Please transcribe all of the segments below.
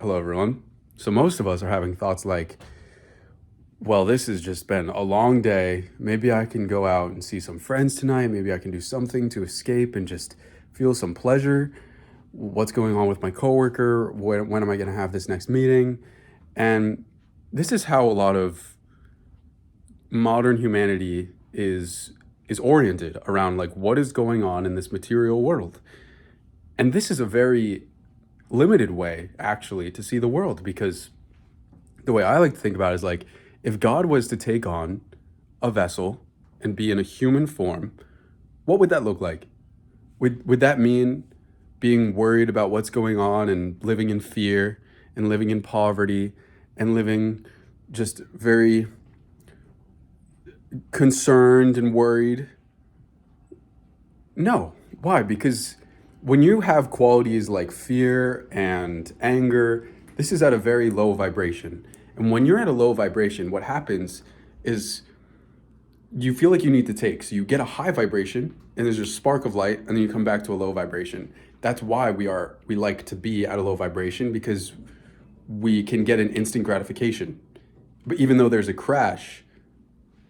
Hello, everyone. So, most of us are having thoughts like, well, this has just been a long day. Maybe I can go out and see some friends tonight. Maybe I can do something to escape and just feel some pleasure. What's going on with my coworker? When am I going to have this next meeting? And this is how a lot of modern humanity is oriented around, like, what is going on in this material world. And this is a very limited way, actually, to see the world, because the way I like to think about it is like, if God was to take on a vessel and be in a human form, what would that look like? Would that mean being worried about what's going on and living in fear and living in poverty and living just very concerned and worried? No. Why? Because when you have qualities like fear and anger, this is at a very low vibration. And when you're at a low vibration, what happens is you feel like you need to take. So you get a high vibration and there's a spark of light, and then you come back to a low vibration. That's why we like to be at a low vibration, because we can get an instant gratification. But even though there's a crash,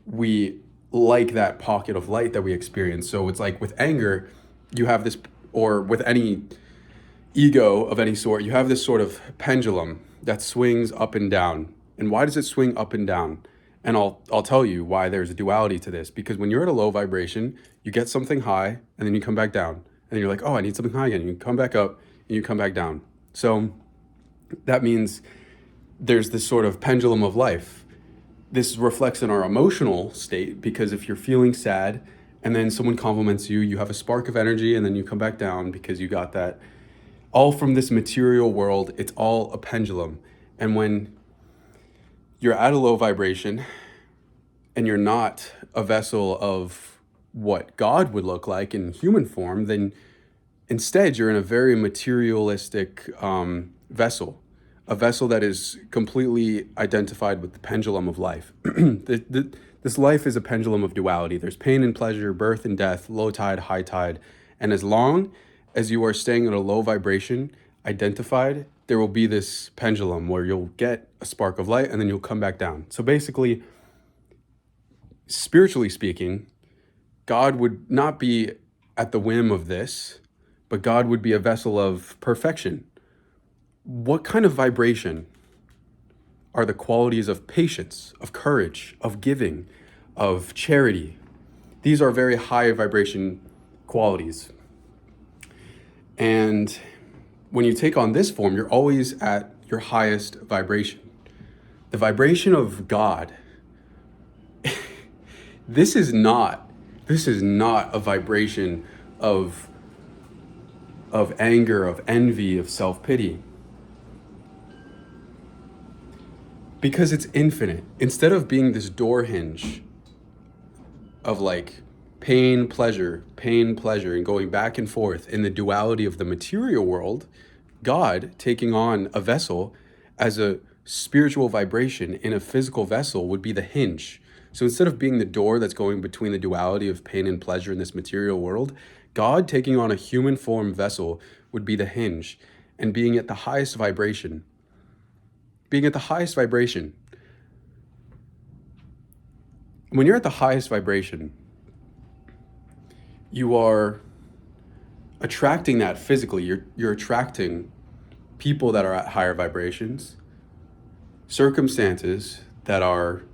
we like that pocket of light that we experience. So it's like with anger, you have this, or with any ego of any sort, you have this sort of pendulum that swings up and down. And why does it swing up and down? And I'll tell you why there's a duality to this. Because when you're at a low vibration, you get something high and then you come back down. And then you're like, oh, I need something high again. You come back up and you come back down. So that means there's this sort of pendulum of life. This reflects in our emotional state, because if you're feeling sad and then someone compliments you, you have a spark of energy and then you come back down because you got that. All from this material world, it's all a pendulum. And when you're at a low vibration and you're not a vessel of what God would look like in human form, then instead you're in a very materialistic vessel, a vessel that is completely identified with the pendulum of life. This life is a pendulum of duality. There's pain and pleasure, birth and death, low tide, high tide. And as long as you are staying at a low vibration, identified, there will be this pendulum where you'll get a spark of light and then you'll come back down. So basically, spiritually speaking, God would not be at the whim of this, but God would be a vessel of perfection. What kind of vibration are the qualities of patience, of courage, of giving, of charity? These are very high vibration qualities. And when you take on this form, you're always at your highest vibration. The vibration of God. This is not a vibration of anger, of envy, of self-pity. Because it's infinite. Instead of being this door hinge of like pain, pleasure, and going back and forth in the duality of the material world, God taking on a vessel as a spiritual vibration in a physical vessel would be the hinge. So instead of being the door that's going between the duality of pain and pleasure in this material world, God taking on a human form vessel would be the hinge, and being at the highest vibration. Being at the highest vibration. When you're at the highest vibration, you are attracting that physically. You're attracting people that are at higher vibrations, circumstances that are,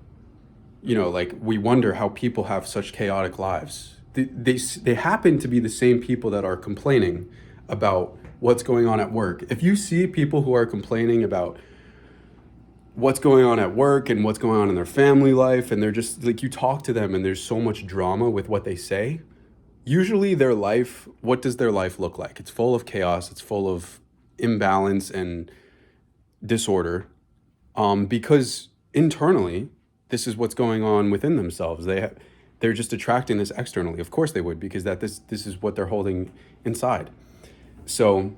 like, we wonder how people have such chaotic lives. They happen to be the same people that are complaining about what's going on at work. If you see people who are complaining about what's going on at work and what's going on in their family life, and they're just like, you talk to them and there's so much drama with what they say, usually their life, what does their life look like? It's full of chaos, it's full of imbalance and disorder, because internally, this is what's going on within themselves. They're just attracting this externally. Of course they would, because this is what they're holding inside. So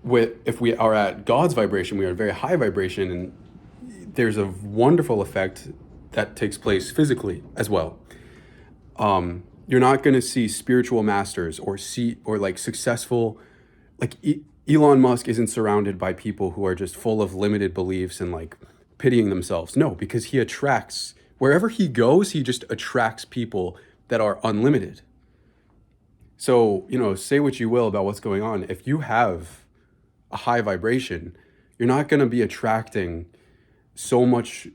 if we are at God's vibration, we are at a very high vibration, and there's a wonderful effect that takes place physically as well. You're not going to see spiritual masters or like successful, like Elon Musk isn't surrounded by people who are just full of limited beliefs and like pitying themselves. No, because he attracts, wherever he goes, he just attracts people that are unlimited. So, say what you will about what's going on. If you have a high vibration, you're not going to be attracting so much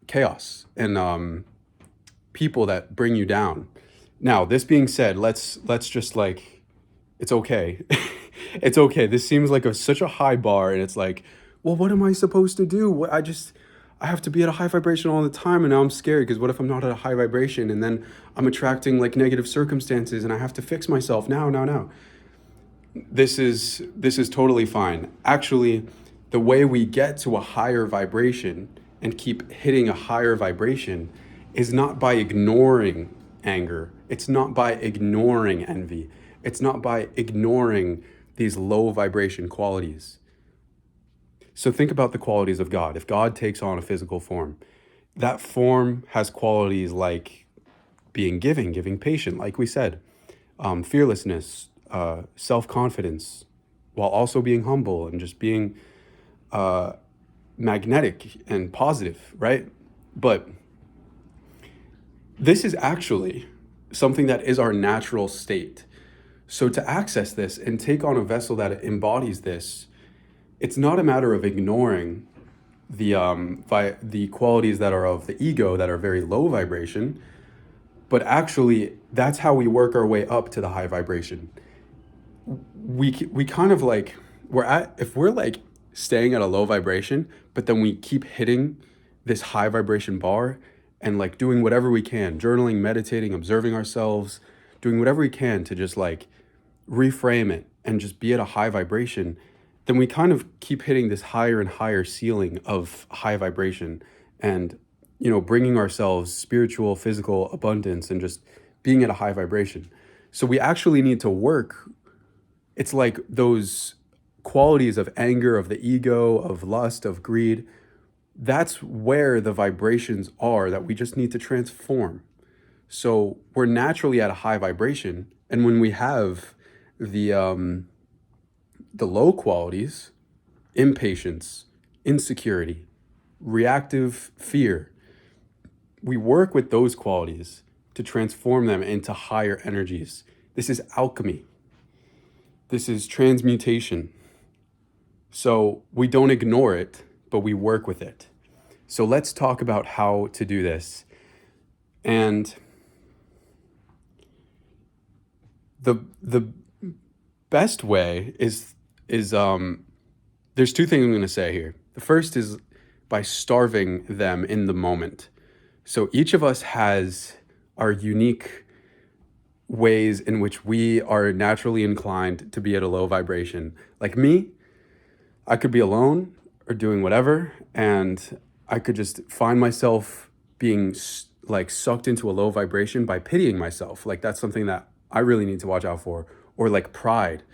chaos and people that bring you down. Now, this being said, let's just like, it's okay. It's okay. This seems like such a high bar, and it's like, well, what am I supposed to do? I have to be at a high vibration all the time, and now I'm scared because what if I'm not at a high vibration, and then I'm attracting like negative circumstances, and I have to fix myself now. This is totally fine. Actually, the way we get to a higher vibration and keep hitting a higher vibration is not by ignoring anger. It's not by ignoring envy. It's not by ignoring these low vibration qualities. So think about the qualities of God. If God takes on a physical form, that form has qualities like being giving patient, like we said, fearlessness, self-confidence, while also being humble and just being magnetic and positive, right? But this is actually something that is our natural state. So to access this and take on a vessel that embodies this, it's not a matter of ignoring the qualities that are of the ego that are very low vibration, but actually that's how we work our way up to the high vibration. We kind of like, if we're like staying at a low vibration, but then we keep hitting this high vibration bar and like doing whatever we can, journaling, meditating, observing ourselves, doing whatever we can to just like reframe it and just be at a high vibration, then we kind of keep hitting this higher and higher ceiling of high vibration and, bringing ourselves spiritual, physical abundance and just being at a high vibration. So we actually need to work. It's like those qualities of anger, of the ego, of lust, of greed. That's where the vibrations are that we just need to transform. So we're naturally at a high vibration. And when we have the low qualities, impatience, insecurity, reactive fear, we work with those qualities to transform them into higher energies. This is alchemy. This is transmutation. So we don't ignore it, but we work with it. So let's talk about how to do this. And the best way is there's two things I'm going to say here. The first is by starving them in the moment. So each of us has our unique ways in which we are naturally inclined to be at a low vibration. Like me, I could be alone or doing whatever, and I could just find myself being like sucked into a low vibration by pitying myself. Like that's something that I really need to watch out for. Or like pride,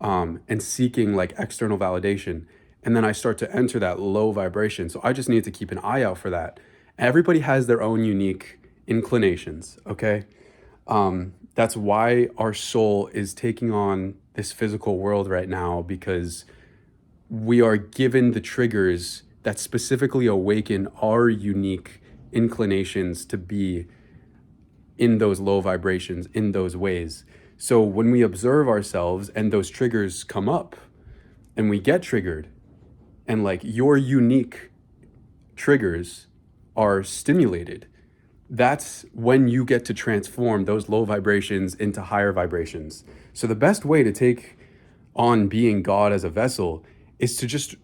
and seeking like external validation. And then I start to enter that low vibration. So I just need to keep an eye out for that. Everybody has their own unique inclinations, okay? That's why our soul is taking on this physical world right now, because we are given the triggers that specifically awaken our unique inclinations to be in those low vibrations, in those ways. So when we observe ourselves and those triggers come up and we get triggered, and like your unique triggers are stimulated, that's when you get to transform those low vibrations into higher vibrations. So the best way to take on being God as a vessel is to just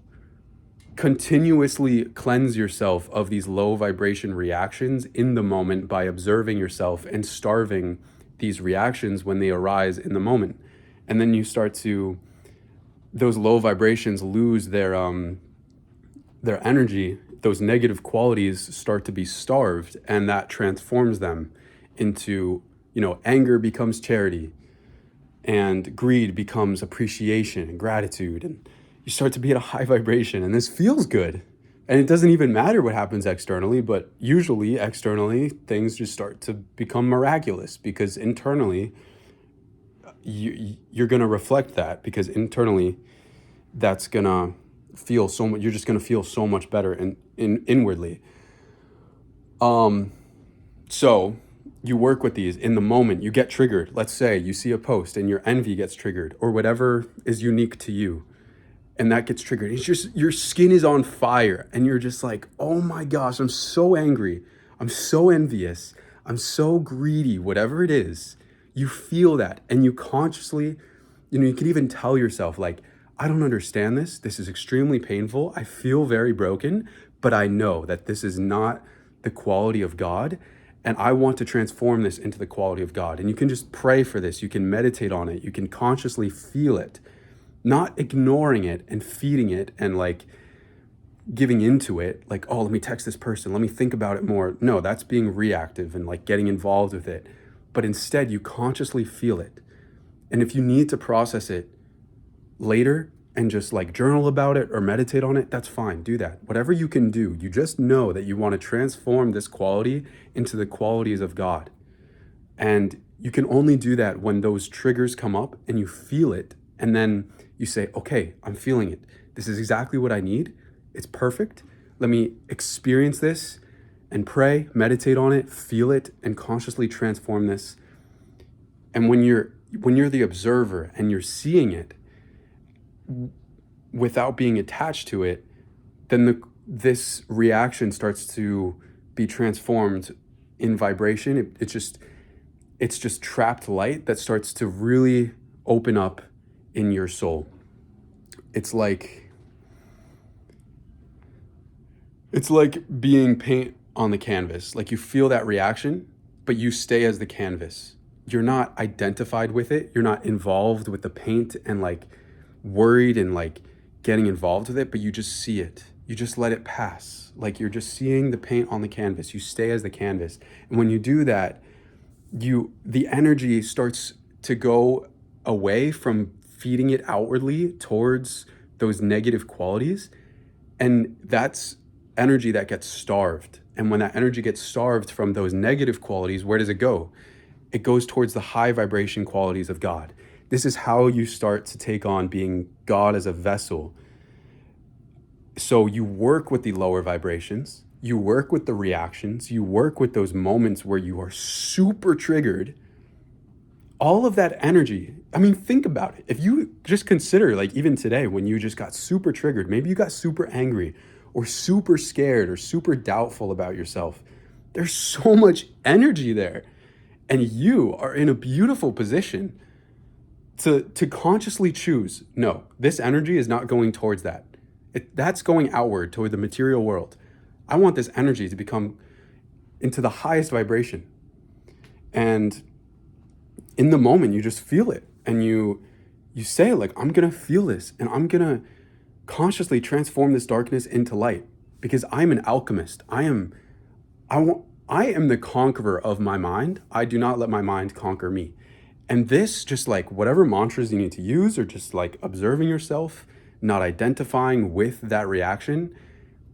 continuously cleanse yourself of these low vibration reactions in the moment by observing yourself and starving these reactions when they arise in the moment. And then you start to, those low vibrations lose their energy. Those negative qualities start to be starved, and that transforms them into, anger becomes charity, and greed becomes appreciation and gratitude, and you start to be at a high vibration, and this feels good. And it doesn't even matter what happens externally, but usually externally things just start to become miraculous, because internally you're going to reflect that, because internally that's gonna feel so much, you're just gonna feel so much better in inwardly. Um, so you work with these in the moment, you get triggered. Let's say you see a post and your envy gets triggered or whatever is unique to you, and that gets triggered. It's just your skin is on fire and you're just like, oh my gosh, I'm so angry. I'm so envious. I'm so greedy, whatever it is. You feel that and you consciously, you can even tell yourself, like, I don't understand this. This is extremely painful. I feel very broken, but I know that this is not the quality of God. And I want to transform this into the quality of God. And you can just pray for this. You can meditate on it. You can consciously feel it, not ignoring it and feeding it and like giving into it, like, oh, let me text this person, let me think about it more. No, that's being reactive and like getting involved with it. But instead, you consciously feel it. And if you need to process it later and just like journal about it or meditate on it, that's fine. Do that. Whatever you can do, you just know that you want to transform this quality into the qualities of God. And you can only do that when those triggers come up and you feel it. And then you say, okay, I'm feeling it. This is exactly what I need. It's perfect. Let me experience this and pray, meditate on it, feel it, and consciously transform this. And when you're the observer and you're seeing it without being attached to it, then this reaction starts to be transformed in vibration. It's just trapped light that starts to really open up in your soul. It's like being paint on the canvas. Like you feel that reaction, but you stay as the canvas. You're not identified with it. You're not involved with the paint and like worried and like getting involved with it, but you just see it. You just let it pass. Like you're just seeing the paint on the canvas. You stay as the canvas. And when you do that, the energy starts to go away from feeding it outwardly towards those negative qualities. And that's energy that gets starved. And when that energy gets starved from those negative qualities, where does it go? It goes towards the high vibration qualities of God. This is how you start to take on being God as a vessel. So you work with the lower vibrations, you work with the reactions, you work with those moments where you are super triggered. All of that energy, I mean, think about it. If you just consider, like even today, when you just got super triggered, maybe you got super angry or super scared or super doubtful about yourself. There's so much energy there. And you are in a beautiful position to consciously choose, no, this energy is not going towards that. That's going outward toward the material world. I want this energy to become into the highest vibration. And in the moment, you just feel it. And you say, like, I'm going to feel this. And I'm going to consciously transform this darkness into light. Because I'm an alchemist. I am the conqueror of my mind. I do not let my mind conquer me. And this, just like whatever mantras you need to use, or just like observing yourself, not identifying with that reaction,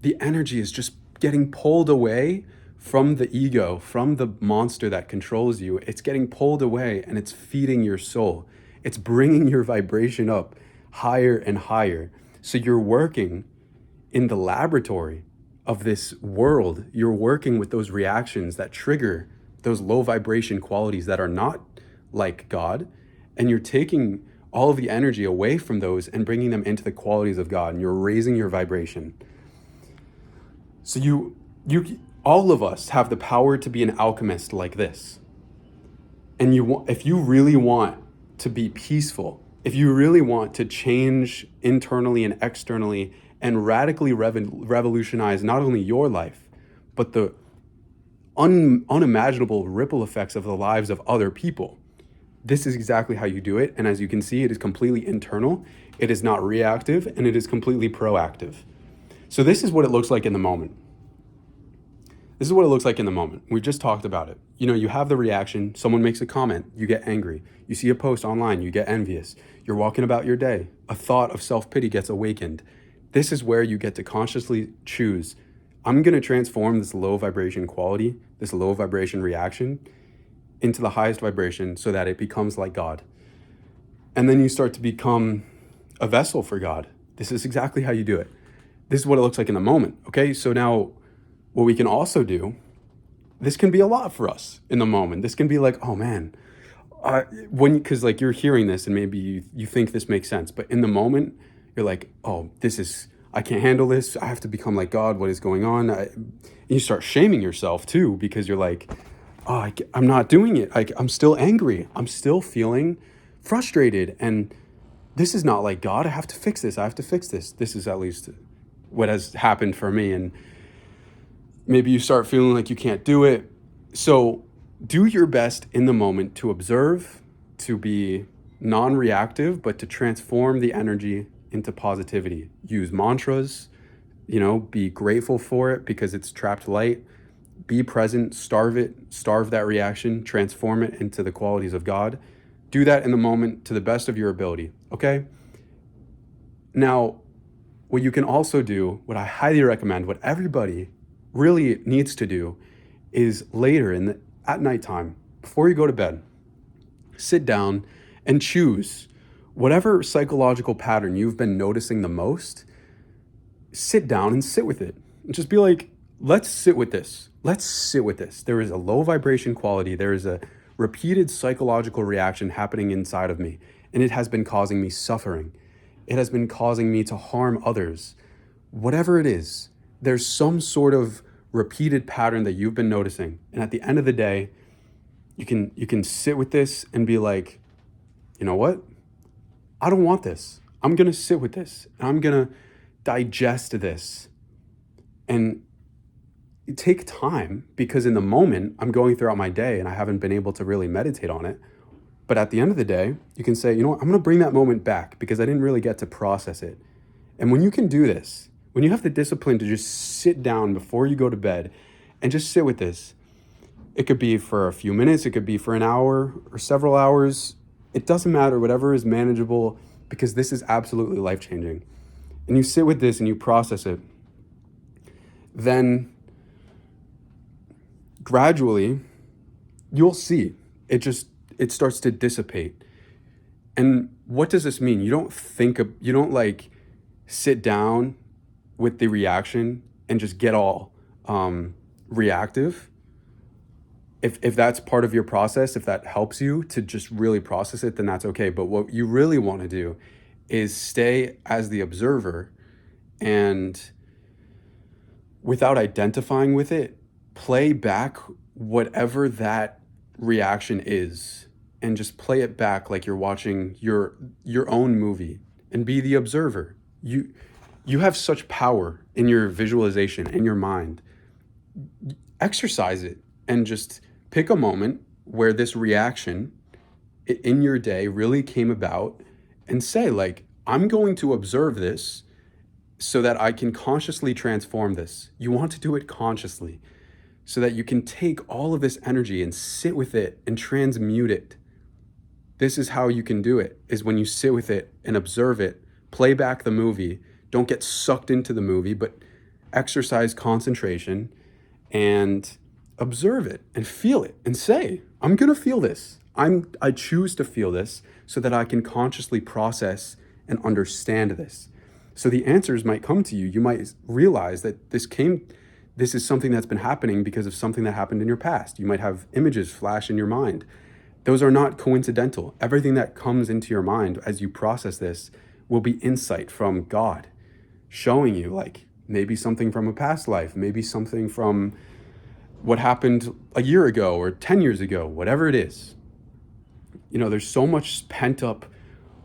the energy is just getting pulled away from the ego, from the monster that controls you. It's getting pulled away and it's feeding your soul. It's bringing your vibration up higher and higher. So you're working in the laboratory of this world. You're working with those reactions that trigger those low vibration qualities that are not like God, and you're taking all of the energy away from those and bringing them into the qualities of God, and you're raising your vibration. So you all of us have the power to be an alchemist like this. And if you really want to be peaceful, if you really want to change internally and externally and radically revolutionize not only your life, but the unimaginable ripple effects of the lives of other people, this is exactly how you do it. And as you can see, it is completely internal. It is not reactive, and it is completely proactive. So this is what it looks like in the moment. This is what it looks like in the moment. We've just talked about it. You have the reaction. Someone makes a comment. You get angry. You see a post online. You get envious. You're walking about your day. A thought of self-pity gets awakened. This is where you get to consciously choose, I'm going to transform this low vibration quality, this low vibration reaction, into the highest vibration so that it becomes like God. And then you start to become a vessel for God, This is exactly how you do it. This is what it looks like in the moment. Okay. So now what we can also do, this can be a lot for us in the moment. This can be like, oh man, because like you're hearing this and maybe you think this makes sense, but in the moment you're like, oh, I can't handle this. I have to become like God. What is going on? You start shaming yourself too, because you're like, oh, I'm not doing it. I'm still angry. I'm still feeling frustrated. And this is not like God. I have to fix this. I have to fix this. This is at least what has happened for me. And maybe you start feeling like you can't do it. So do your best in the moment to observe, to be non-reactive, but to transform the energy into positivity. Use mantras, be grateful for it because it's trapped light. Be present, starve that reaction, transform it into the qualities of God. Do that in the moment to the best of your ability, okay? Now, what you can also do, what I highly recommend, what everybody really needs to do, is later at nighttime, before you go to bed, sit down and choose whatever psychological pattern you've been noticing the most. Sit down and sit with it. And just be like, let's sit with this. Let's sit with this. There is a low vibration quality. There is a repeated psychological reaction happening inside of me, and it has been causing me suffering. It has been causing me to harm others. Whatever it is, there's some sort of repeated pattern that you've been noticing. And at the end of the day, you can sit with this and be like, you know what? I don't want this. I'm going to sit with this. And I'm going to digest this. And take time, because in the moment I'm going throughout my day and I haven't been able to really meditate on it. But at the end of the day, you can say, you know what? I'm going to bring that moment back because I didn't really get to process it. And when you can do this, when you have the discipline to just sit down before you go to bed and just sit with this, it could be for a few minutes, it could be for an hour or several hours. It doesn't matter, whatever is manageable, because this is absolutely life-changing. And you sit with this and you process it, then gradually you'll see it starts to dissipate. And what does this mean? You don't like sit down with the reaction and just get all reactive. If that's part of your process, if that helps you to just really process it, then that's okay. But what you really want to do is stay as the observer, and without identifying with it, play back whatever that reaction is, and just play it back like you're watching your own movie, and be the observer. You have such power in your visualization, in your mind. Exercise it and just pick a moment where this reaction in your day really came about, and say, like, I'm going to observe this so that I can consciously transform this. You want to do it consciously so that you can take all of this energy and sit with it and transmute it. This is how you can do it, is when you sit with it and observe it, play back the movie. Don't get sucked into the movie, but exercise concentration and observe it and feel it and say, I'm going to feel this. I choose to feel this so that I can consciously process and understand this. So the answers might come to you. You might realize that this is something that's been happening because of something that happened in your past. You might have images flash in your mind. Those are not coincidental. Everything that comes into your mind as you process this will be insight from God, showing you, like, maybe something from a past life, maybe something from what happened a year ago or 10 years ago, whatever it is. There's so much pent up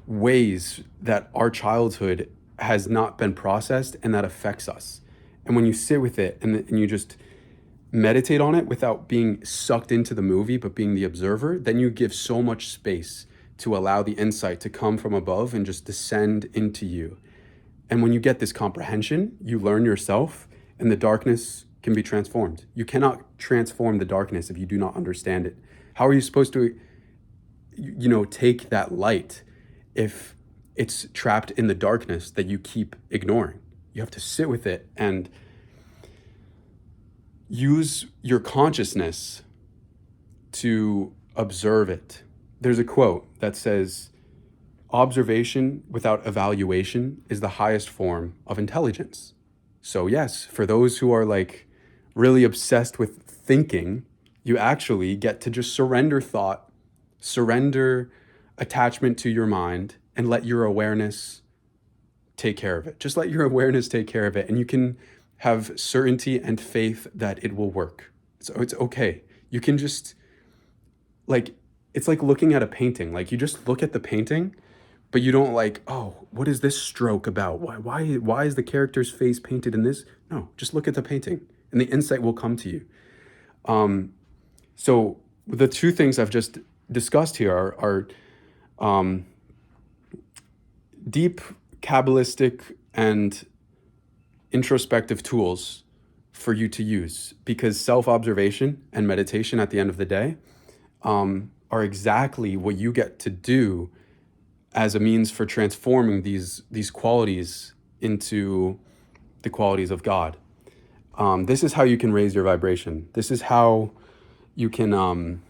ways that our childhood has not been processed, and that affects us. And when you sit with it and you just meditate on it without being sucked into the movie, but being the observer, then you give so much space to allow the insight to come from above and just descend into you. And when you get this comprehension, you learn yourself, and the darkness can be transformed. You cannot transform the darkness if you do not understand it. How are you supposed to, take that light if it's trapped in the darkness that you keep ignoring? You have to sit with it and use your consciousness to observe it. There's a quote that says, observation without evaluation is the highest form of intelligence. So, yes, for those who are like really obsessed with thinking, you actually get to just surrender thought, surrender attachment to your mind, and let your awareness take care of it. Just let your awareness take care of it, and you can have certainty and faith that it will work. So it's okay. You can just like it's like looking at a painting. Like you just look at the painting, but you don't like, oh, what is this stroke about? Why is the character's face painted in this? No, just look at the painting, and the insight will come to you. So the two things I've just discussed here are deep Kabbalistic and introspective tools for you to use, because self-observation and meditation at the end of the day are exactly what you get to do as a means for transforming these qualities into the qualities of God. This is how you can raise your vibration. This is how you can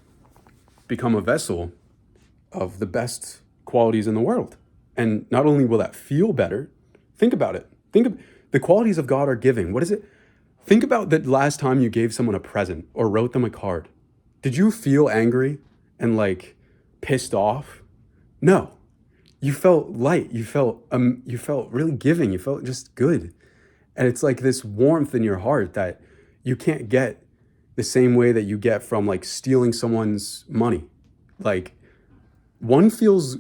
become a vessel of the best qualities in the world. And not only will that feel better, think about it. Think of the qualities of God are giving. What is it? Think about the last time you gave someone a present or wrote them a card. Did you feel angry and like pissed off? No. You felt light. You felt really giving. You felt just good. And it's like this warmth in your heart that you can't get the same way that you get from like stealing someone's money. Like one feels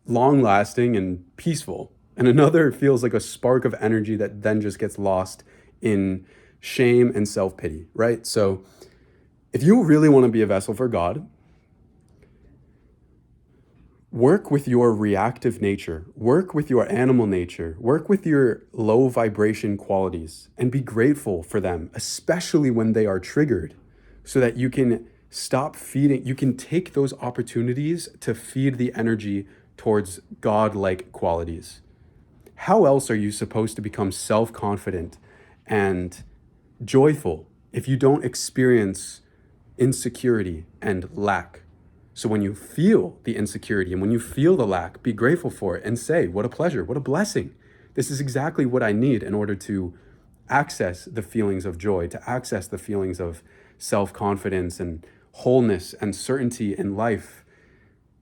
long lasting and peaceful, and another feels like a spark of energy that then just gets lost in shame and self pity, right? So if you really want to be a vessel for God, work with your reactive nature, work with your animal nature, work with your low vibration qualities, and be grateful for them, especially when they are triggered, so that you can stop feeding, you can take those opportunities to feed the energy towards God-like qualities. How else are you supposed to become self-confident and joyful if you don't experience insecurity and lack? So when you feel the insecurity and when you feel the lack, be grateful for it and say, what a pleasure, what a blessing. This is exactly what I need in order to access the feelings of joy, to access the feelings of self-confidence and wholeness and certainty in life.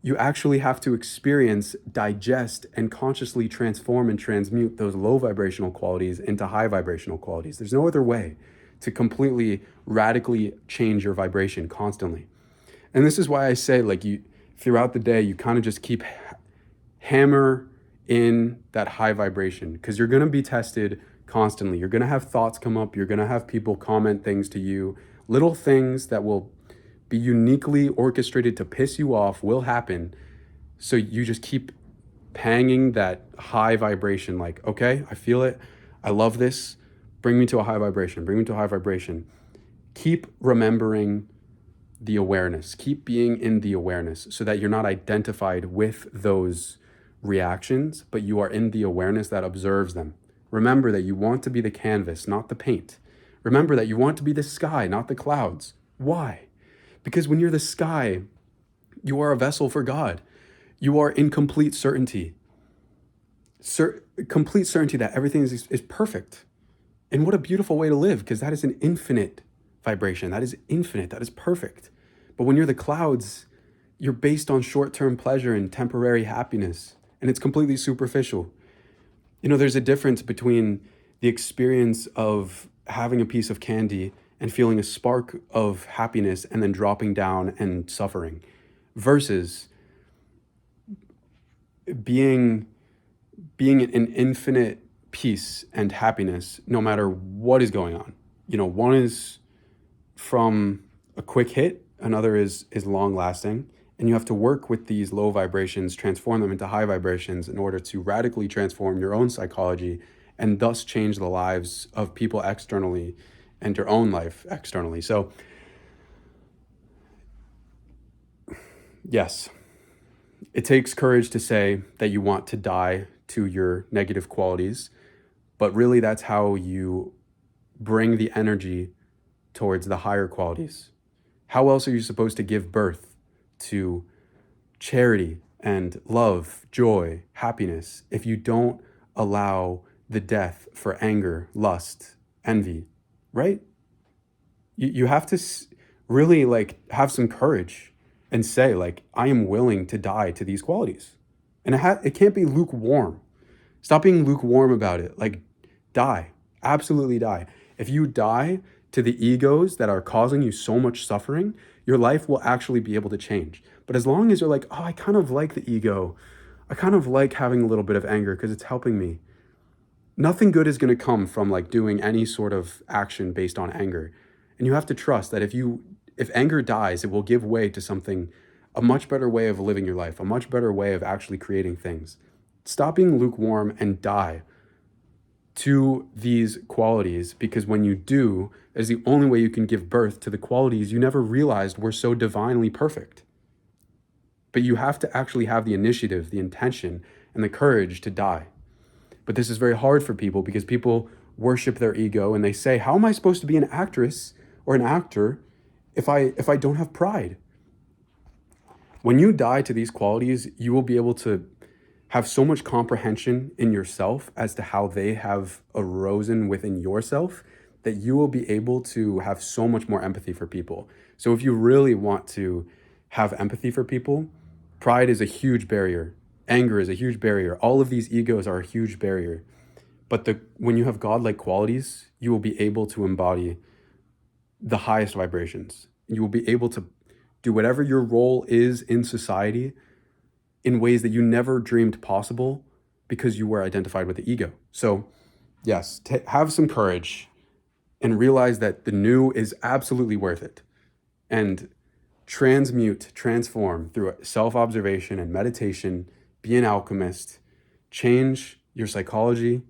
You actually have to experience, digest, and consciously transform and transmute those low vibrational qualities into high vibrational qualities. There's no other way to completely, radically change your vibration constantly. And this is why I say, like, you throughout the day, you kind of just keep hammer in that high vibration, because you're going to be tested constantly. You're going to have thoughts come up. You're going to have people comment things to you. Little things that will be uniquely orchestrated to piss you off will happen. So you just keep panging that high vibration, like, okay, I feel it. I love this. Bring me to a high vibration. Bring me to a high vibration. Keep remembering the awareness. Keep being in the awareness so that you're not identified with those reactions, but you are in the awareness that observes them. Remember that you want to be the canvas, not the paint. Remember that you want to be the sky, not the clouds. Why? Because when you're the sky, you are a vessel for God. You are in complete certainty. Complete certainty that everything is perfect. And what a beautiful way to live, because that is an infinite vibration. That is infinite. That is perfect. But when you're the clouds, you're based on short-term pleasure and temporary happiness, and it's completely superficial. You know, there's a difference between the experience of having a piece of candy and feeling a spark of happiness and then dropping down and suffering, versus being in infinite peace and happiness no matter what is going on. You know, one is from a quick hit, another is long lasting, and you have to work with these low vibrations, transform them into high vibrations in order to radically transform your own psychology and thus change the lives of people externally and your own life externally. So yes, it takes courage to say that you want to die to your negative qualities, but really that's how you bring the energy towards the higher qualities. How else are you supposed to give birth to charity and love, joy, happiness if you don't allow the death for anger, lust, envy, right? You have to really like have some courage and say like I am willing to die to these qualities. And it can't be lukewarm. Stop being lukewarm about it. Like die. Absolutely die. If you die to the egos that are causing you so much suffering, your life will actually be able to change. But as long as you're like, "Oh, I kind of like the ego. I kind of like having a little bit of anger because it's helping me." Nothing good is going to come from like doing any sort of action based on anger. And you have to trust that if anger dies, it will give way to something, a much better way of living your life, a much better way of actually creating things. Stop being lukewarm and die to these qualities, because when you do, is the only way you can give birth to the qualities you never realized were so divinely perfect. But you have to actually have the initiative, the intention, and the courage to die. But this is very hard for people because people worship their ego and they say, "How am I supposed to be an actress or an actor if I don't have pride?" When you die to these qualities, you will be able to have so much comprehension in yourself as to how they have arisen within yourself that you will be able to have so much more empathy for people. So if you really want to have empathy for people, pride is a huge barrier. Anger is a huge barrier. All of these egos are a huge barrier. But when you have godlike qualities, you will be able to embody the highest vibrations. You will be able to do whatever your role is in society in ways that you never dreamed possible because you were identified with the ego. So, yes, have some courage and realize that the new is absolutely worth it. And transform through self observation and meditation, be an alchemist, change your psychology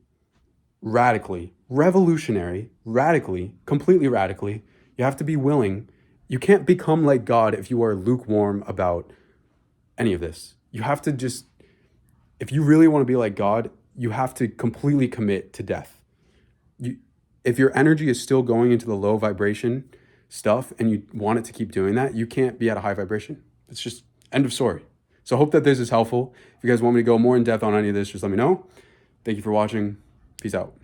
radically, revolutionary, radically, completely radically. You have to be willing. You can't become like God if you are lukewarm about any of this. You have to just, if you really want to be like God, you have to completely commit to death. If your energy is still going into the low vibration stuff and you want it to keep doing that, you can't be at a high vibration. It's just end of story. So I hope that this is helpful. If you guys want me to go more in depth on any of this, just let me know. Thank you for watching. Peace out.